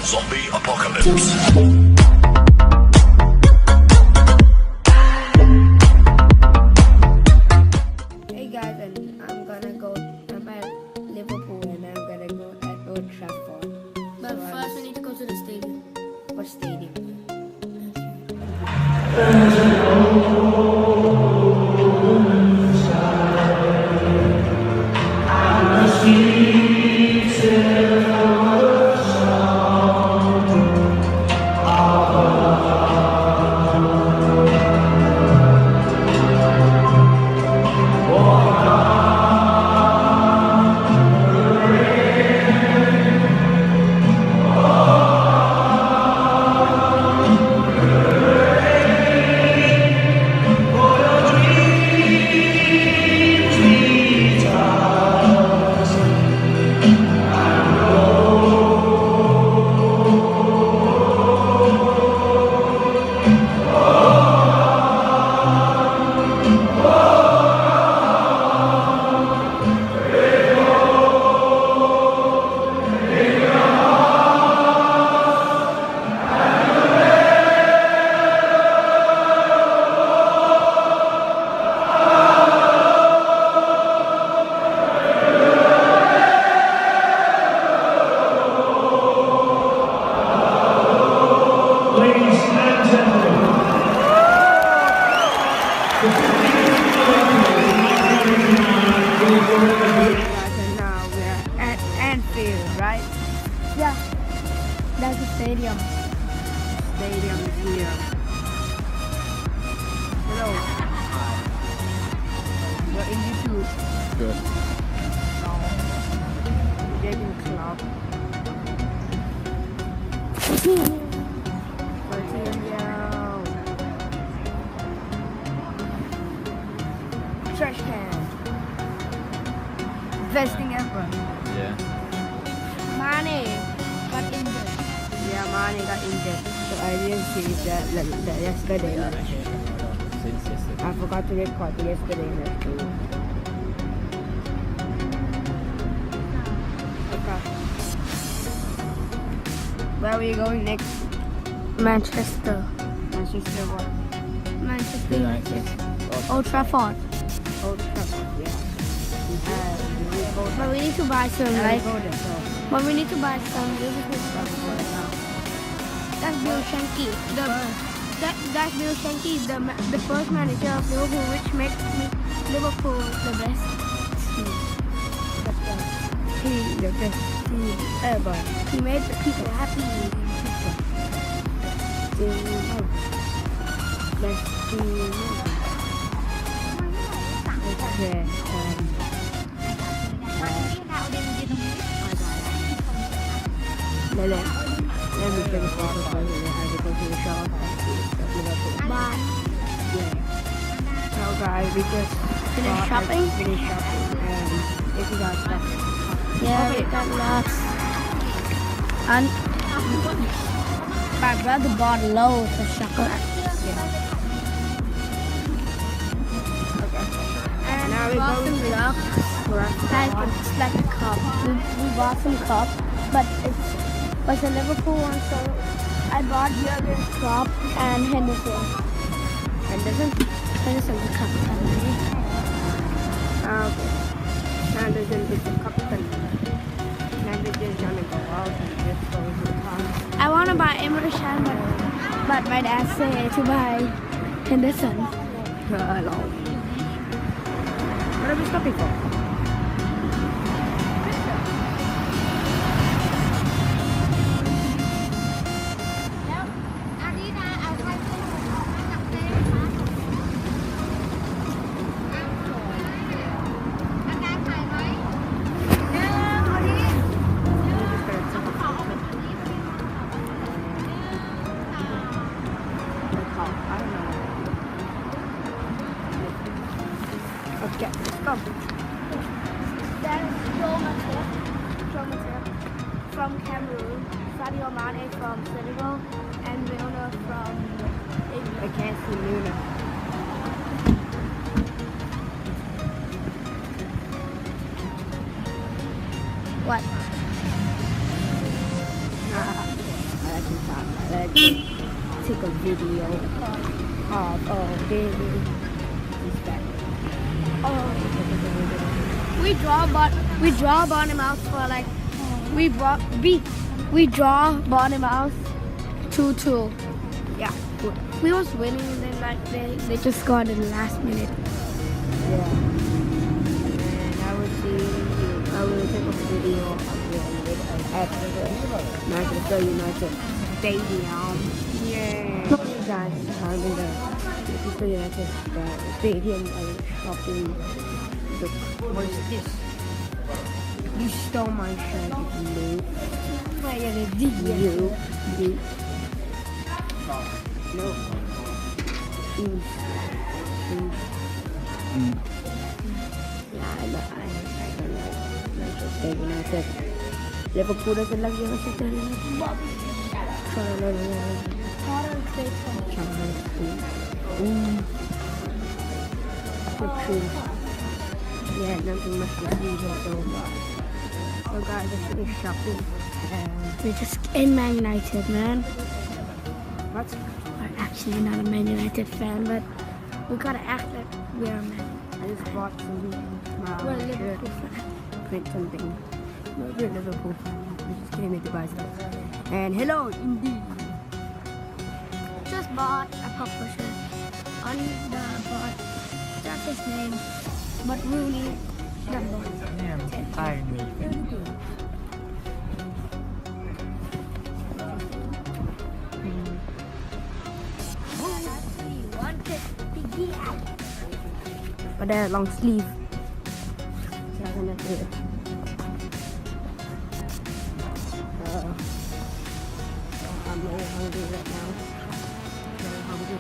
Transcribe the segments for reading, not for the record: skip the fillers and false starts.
Zombie apocalypse. Hey guys, and I'm at Liverpool and I'm gonna go at Old Trafford. But first we need to go to the stadium. What stadium? And now we're at Anfield, right? Yeah, that's the stadium. Stadium is here. Hello. You're in YouTube. Good. Gaming club. Trash can. Best thing ever. Yeah. Mane got injured. Yeah, Mane got injured. So I didn't see that yesterday. Since yesterday. I forgot to record yesterday. Okay. Where are we going next? Manchester. Manchester what? Manchester United. United. Old Trafford. Old Trafford, yeah. We go But we need to buy some, there. like, We go there. So, but we need to buy some Liverpool stuff. That's Bill Shankly. That's Bill Shankly, the first manager of Liverpool, which makes Liverpool the best team. the best team ever. He made the people happy. Best team ever. Okay. Let me take a photo for you. I have to go to the shop. Bye. Yeah. So guys, we just Finish shopping? Finish shopping. And if you got stuff. Yeah, we got lots. And my brother bought loads of chocolate. And Now we we bought go some to cups. It's like a cup. We bought some cups, but it was a Liverpool one, so I bought Jurgen's cup and Henderson. Henderson the cup. Okay. Anderson is the captain. Anderson is gonna go out and just go to the car. I want to buy Emre Can, but my dad said to buy Henderson. Hello. What are we stopping for? Okay, let's go. There's Joe Matip from Cameroon, Sadio Mane from Senegal, and Milner from I England. can't see Luna. What? some time. Let's take a video of David. He's back. We draw bottom mouse for like we draw bottom mouse 2-2. Yeah, good. We was winning and then like they just scored in the last minute. Yeah. And I will take a video of it at the Manchester United Stadium. Yeah. Guys, I'm in the Manchester United Stadium and shopping. Look, what is this? You stole my shirt, you. You. No. Yeah, I don't like Manchester United. Liverpool doesn't like Manchester United. Yeah, nothing much to see here so far. So guys, I finished shopping. We're just in Man United, man. What? We're actually not a Man United fan, but we gotta act like we're a Man. I just bought some We're a Liverpool fan. print something. No, we're Liverpool fan. We just came to buy stuff. And hello, indeed. Just bought a publisher on the board. That's his name. But Rooney number 10. Very good. But they're long sleeve. So I'm gonna do it. I'm very hungry right now. Very hungry.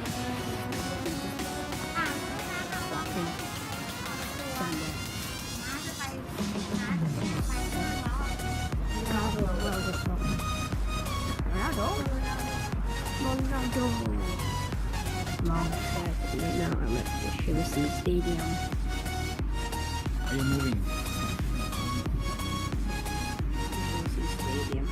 Walking somewhere. Ronaldo. Long set. Right now I'm at the Chelsea Stadium. Are you moving? Chelsea Stadium.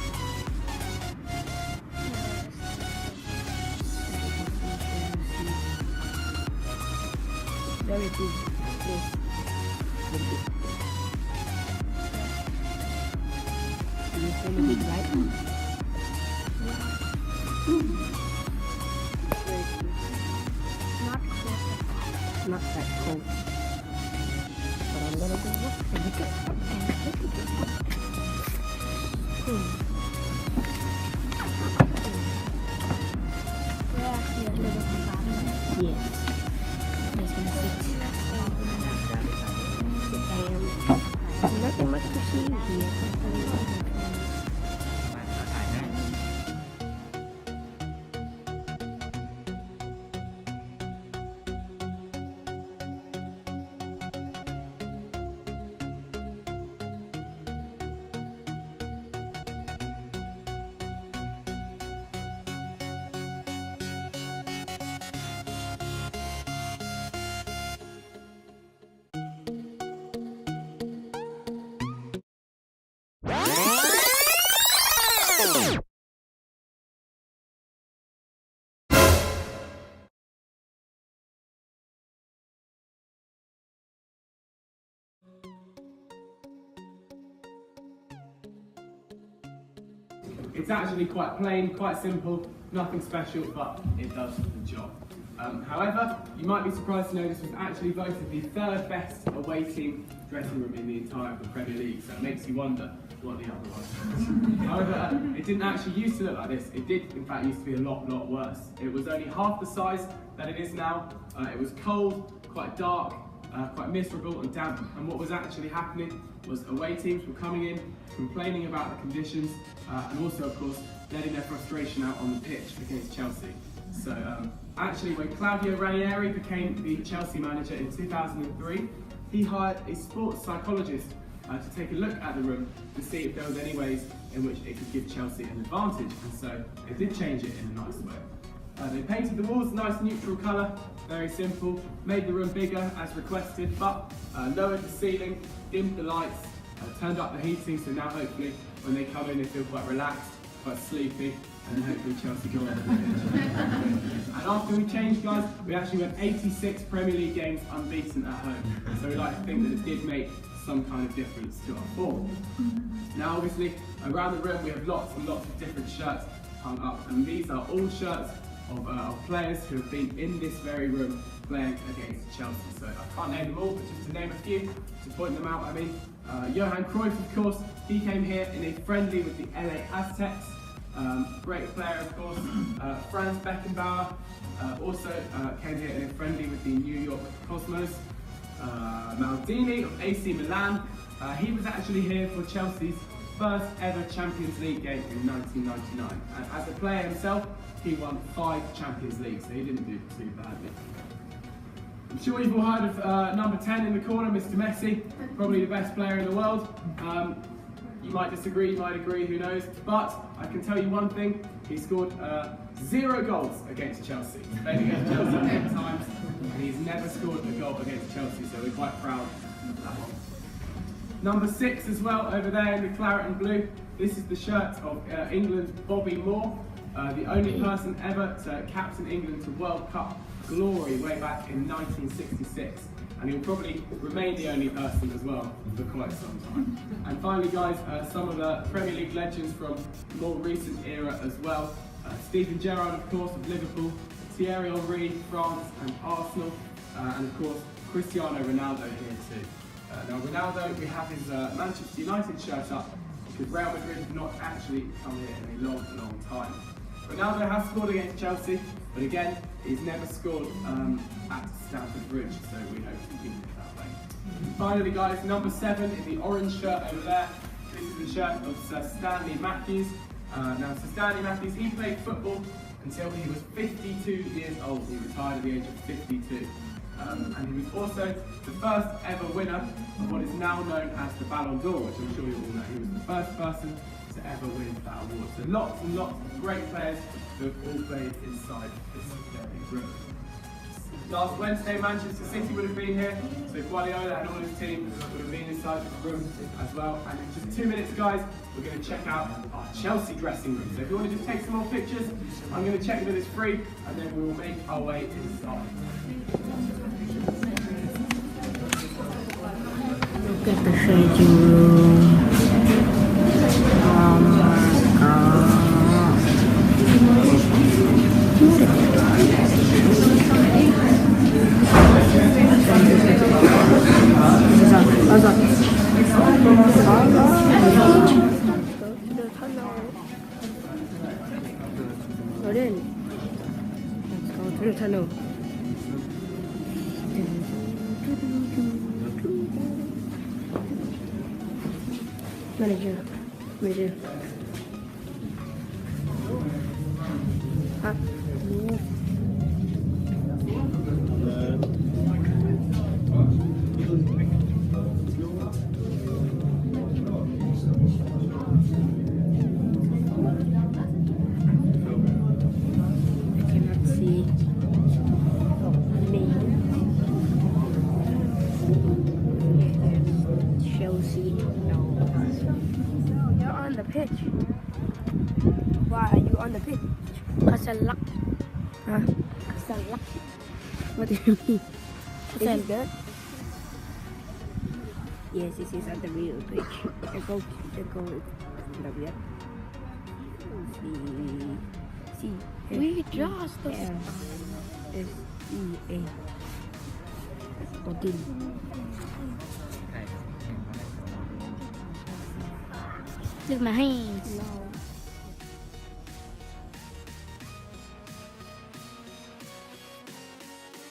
Very big place. Very big. It's very big, right? Very cool. Not that cold. But I'm gonna go look and look at and look at it. We're actually a Liverpool fan. Yes. There's gonna sit. There's nothing much to see here. It's actually quite plain, quite simple, nothing special, but it does the job. However, you might be surprised to know this was actually voted the third best away team dressing room in the entire of the Premier League, so it makes you wonder what the other was. However, it didn't actually used to look like this. It did, in fact, used to be a lot worse. It was only half the size that it is now. It was cold, quite dark, quite miserable and damp, and what was actually happening was away teams were coming in, complaining about the conditions, and also, of course, letting their frustration out on the pitch against Chelsea. So, actually, when Claudio Ranieri became the Chelsea manager in 2003, he hired a sports psychologist to take a look at the room to see if there was any ways in which it could give Chelsea an advantage, and so they did change it in a nice way. They painted the walls a nice neutral colour, very simple, made the room bigger as requested, but lowered the ceiling, dimmed the lights, turned up the heating, so now hopefully when they come in they feel quite relaxed, quite sleepy, and then hopefully Chelsea go on to the pitch. And after we changed, guys, we actually went 86 Premier League games unbeaten at home. So we like to think that it did make some kind of difference to our form. Now, obviously, around the room we have lots and lots of different shirts hung up, and these are all shirts of players who have been in this very room playing against Chelsea. So I can't name them all, but just to name a few, to point them out, I mean, Johan Cruyff, of course, he came here in a friendly with the LA Aztecs. Great player, of course. Franz Beckenbauer also came here in a friendly with the New York Cosmos. Maldini of AC Milan, he was actually here for Chelsea's first ever Champions League game in 1999. And as a player himself, he won 5 Champions Leagues, so he didn't do too badly. I'm sure you've all heard of number 10 in the corner, Mr. Messi, probably the best player in the world. You might disagree, you might agree, who knows, but I can tell you one thing, he scored 0 goals against Chelsea. He's played against Chelsea 10 times, and he's never scored a goal against Chelsea, so we're quite proud of that one. Number 6 as well, over there in the claret and blue, this is the shirt of England's Bobby Moore, the only person ever to captain England to World Cup glory way back in 1966. And he'll probably remain the only person as well for quite some time. And finally, guys, some of the Premier League legends from more recent era as well. Steven Gerrard, of course, of Liverpool, Thierry Henry, France and Arsenal, and of course, Cristiano Ronaldo here too. Now Ronaldo, we have his Manchester United shirt up because Real Madrid have not actually come here in a long, long time. Ronaldo has scored against Chelsea, but again, he's never scored at Stamford Bridge, so we hope to keep it that way. Finally, guys, number 7 in the orange shirt over there. This is the shirt of Sir Stanley Matthews. Now, Sir Stanley Matthews, he played football until he was 52 years old. He retired at the age of 52. And he was also the first ever winner of what is now known as the Ballon d'Or, which I'm sure you all know. He was the first person to ever win that award. So lots and lots of great players who have all played inside this very room. Last Wednesday, Manchester City would have been here, so Guardiola and all his team would have been inside this room as well. And in just 2 minutes, guys, we're going to check out our Chelsea dressing room. So if you want to just take some more pictures, I'm going to check that it's free, and then we will make our way inside. Look at the changing room. Oh my god. Let's go to the tunnel. Manager. Huh? I cannot see me. Chelsea. No. You're on the pitch. Why are you on the pitch? Cause I luck. Huh? Cause I luck. What do you mean? Is Is it good? Yes, this is at the real pitch. The goal yet. C. We just S E A. 14. Look my hands. No.